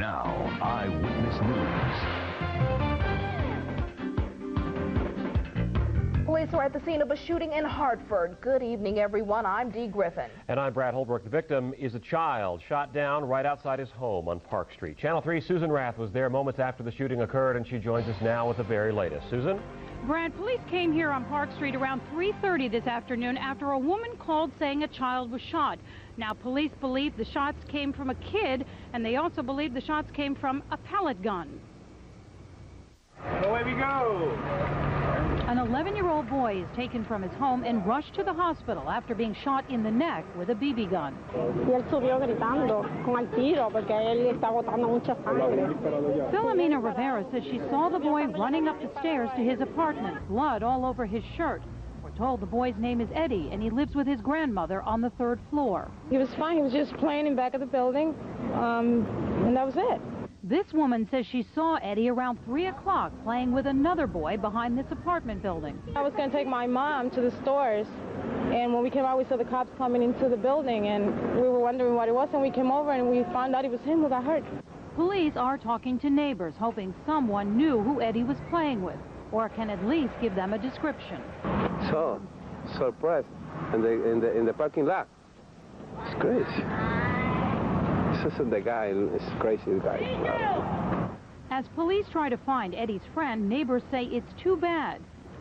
Now, Eyewitness News. Police are at the scene of a shooting in Hartford. Good evening, everyone. I'm Dee Griffin. And I'm Brad Holbrook. The victim is a child shot down right outside his home on Park Street. Channel 3's Susan Rath was there moments after the shooting occurred, and she joins us now with the very latest. Susan? Brad, police came here on Park Street around 3:30 this afternoon after a woman called saying a child was shot. Now, police believe the shots came from a kid, and they also believe the shots came from a pellet gun. Away we go! An 11-year-old boy is taken from his home and rushed to the hospital after being shot in the neck with a BB gun. Y él subió gritando con el tiro porque él está botando mucha sangre. Philomena Rivera says she saw the boy running up the stairs to his apartment, blood all over his shirt. We're told the boy's name is Eddie, and he lives with his grandmother on the 3rd floor. He was fine. He was just playing in back of the building, and that was it. This woman says she saw Eddie around 3 o'clock playing with another boy behind this apartment building. I was going to take my mom to the stores, and when we came out, we saw the cops coming into the building, and we were wondering what it was, and we came over, and we found out it was him who got hurt. Police are talking to neighbors, hoping someone knew who Eddie was playing with, or can at least give them a description. So surprised in the parking lot. It's crazy. This is the guy, it's crazy guy. As police try to find Eddie's friend, neighbors say it's too bad.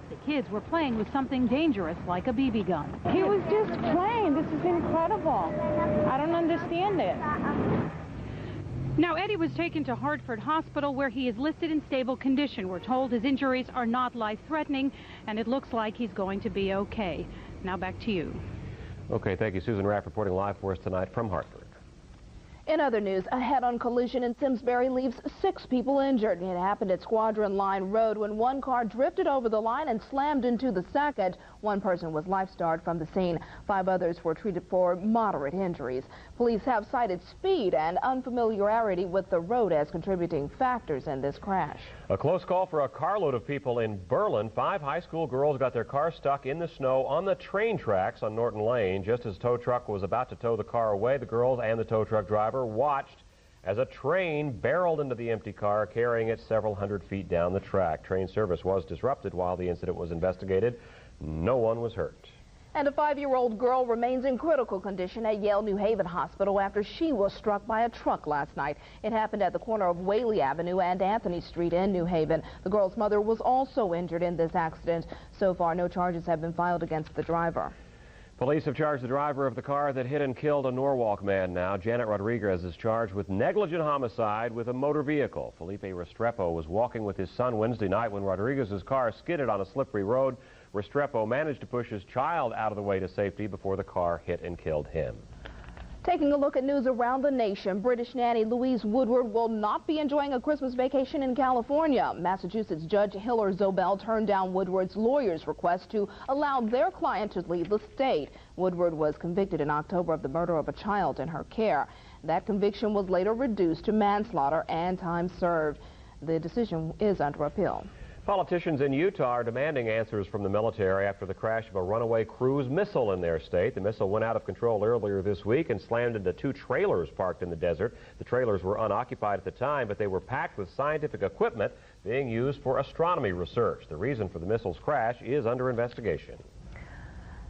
The kids were playing with something dangerous like a BB gun. He was just playing. This is incredible. I don't understand it. Now, Eddie was taken to Hartford Hospital, where he is listed in stable condition. We're told his injuries are not life-threatening, and it looks like he's going to be okay. Now back to you. Okay, thank you. Susan Rath reporting live for us tonight from Hartford. In other news, a head-on collision in Simsbury leaves 6 people injured. It happened at Squadron Line Road when one car drifted over the line and slammed into the second. One person was life-starred from the scene. 5 others were treated for moderate injuries. Police have cited speed and unfamiliarity with the road as contributing factors in this crash. A close call for a carload of people in Berlin. 5 high school girls got their car stuck in the snow on the train tracks on Norton Lane. Just as a tow truck was about to tow the car away, the girls and the tow truck driver watched as a train barreled into the empty car, carrying it several hundred feet down the track. Train service was disrupted while the incident was investigated. No one was hurt. And a 5-year-old girl remains in critical condition at Yale New Haven Hospital after she was struck by a truck last night. It happened at the corner of Whaley Avenue and Anthony Street in New Haven. The girl's mother was also injured in this accident. So far, no charges have been filed against the driver. Police have charged the driver of the car that hit and killed a Norwalk man now. Janet Rodriguez is charged with negligent homicide with a motor vehicle. Felipe Restrepo was walking with his son Wednesday night when Rodriguez's car skidded on a slippery road. Restrepo managed to push his child out of the way to safety before the car hit and killed him. Taking a look at news around the nation, British nanny Louise Woodward will not be enjoying a Christmas vacation in California. Massachusetts Judge Hiller Zobel turned down Woodward's lawyer's request to allow their client to leave the state. Woodward was convicted in October of the murder of a child in her care. That conviction was later reduced to manslaughter and time served. The decision is under appeal. Politicians in Utah are demanding answers from the military after the crash of a runaway cruise missile in their state. The missile went out of control earlier this week and slammed into 2 trailers parked in the desert. The trailers were unoccupied at the time, but they were packed with scientific equipment being used for astronomy research. The reason for the missile's crash is under investigation.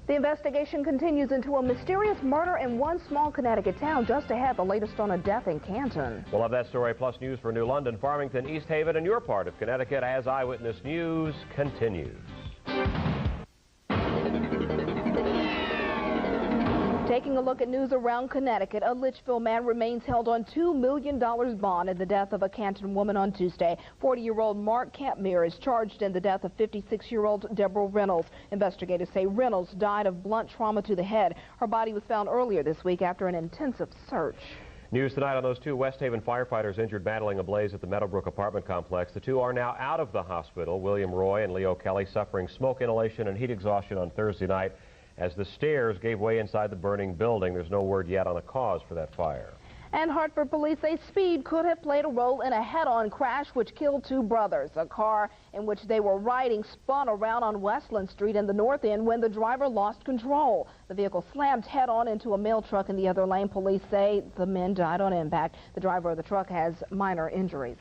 The investigation continues into a mysterious murder in one small Connecticut town. Just ahead, the latest on a death in Canton. We'll have that story plus news for New London, Farmington, East Haven, and your part of Connecticut as Eyewitness News continues. Taking a look at news around Connecticut, a Litchfield man remains held on $2 million bond in the death of a Canton woman on Tuesday. 40-year-old Mark Campmere is charged in the death of 56-year-old Deborah Reynolds. Investigators say Reynolds died of blunt trauma to the head. Her body was found earlier this week after an intensive search. News tonight on those 2 West Haven firefighters injured battling a blaze at the Meadowbrook apartment complex. The 2 are now out of the hospital. William Roy and Leo Kelly suffering smoke inhalation and heat exhaustion on Thursday night as the stairs gave way inside the burning building. There's no word yet on a cause for that fire. And Hartford police say speed could have played a role in a head-on crash which killed two brothers. A car in which they were riding spun around on Westland Street in the north end when the driver lost control. The vehicle slammed head-on into a mail truck in the other lane. Police say the men died on impact. The driver of the truck has minor injuries.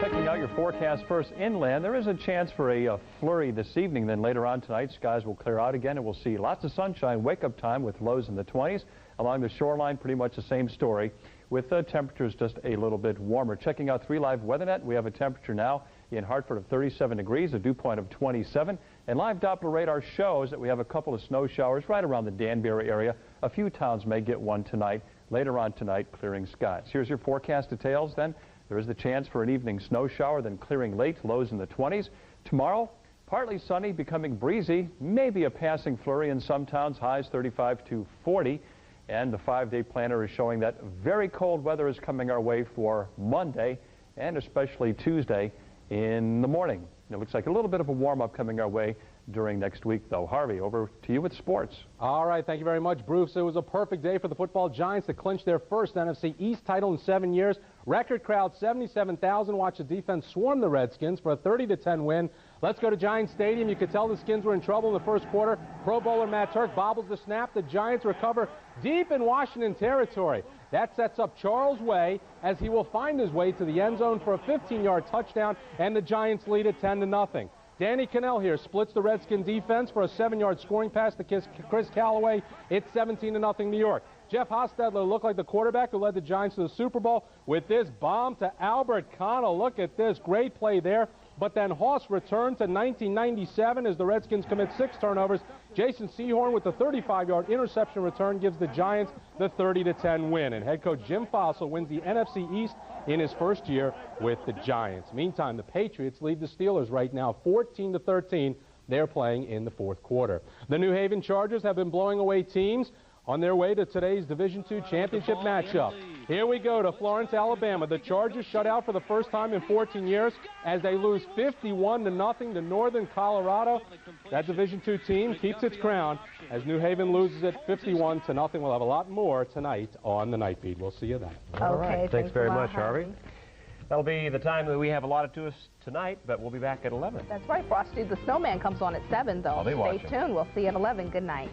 Checking out your forecast first inland, there is a chance for a flurry this evening. Then later on tonight, skies will clear out again and we'll see lots of sunshine, wake-up time with lows in the 20s. Along the shoreline, pretty much the same story with temperatures just a little bit warmer. Checking out 3 Live WeatherNet, we have a temperature now in Hartford of 37 degrees, a dew point of 27. And live Doppler radar shows that we have a couple of snow showers right around the Danbury area. A few towns may get one tonight. Later on tonight, clearing skies. Here's your forecast details then. There is the chance for an evening snow shower, then clearing late, lows in the 20s. Tomorrow, partly sunny, becoming breezy, maybe a passing flurry in some towns, highs 35 to 40. And the 5-day planner is showing that very cold weather is coming our way for Monday and especially Tuesday in the morning. It looks like a little bit of a warm-up coming our way during next week, though. Harvey, over to you with sports. All right, thank you very much, Bruce. It was a perfect day for the football Giants to clinch their first NFC East title in 7 years. Record crowd, 77,000. Watch the defense swarm the Redskins for a 30-10 win. Let's go to Giants Stadium. You could tell the Skins were in trouble in the first quarter. Pro Bowler Matt Turk bobbles the snap. The Giants recover deep in Washington territory. That sets up Charles Way as he will find his way to the end zone for a 15-yard touchdown, and the Giants lead at 10-0. Danny Cannell here splits the Redskin defense for a 7-yard scoring pass to Chris Callaway. It's 17-0 New York. Jeff Hostetler looked like the quarterback who led the Giants to the Super Bowl with this bomb to Albert Connell. Look at this. Great play there. But then Hoss returned to 1997 as the Redskins commit 6 turnovers. Jason Sehorn with the 35-yard interception return gives the Giants the 30-10 win. And head coach Jim Fossil wins the NFC East in his first year with the Giants. Meantime, the Patriots lead the Steelers right now 14-13. They're playing in the fourth quarter. The New Haven Chargers have been blowing away teams on their way to today's Division II championship matchup. Here we go to Florence, Alabama. The Chargers shut out for the first time in 14 years as they lose 51-0 to Northern Colorado. That Division II team keeps its crown as New Haven loses it 51-0. We'll have a lot more tonight on the Night Feed. We'll see you then. All right. Thanks very much, Harvey. That'll be the time that we have allotted to us tonight, but we'll be back at 11. That's right. Frosty the Snowman comes on at 7, though. I'll be watching. Stay tuned. We'll see you at 11. Good night.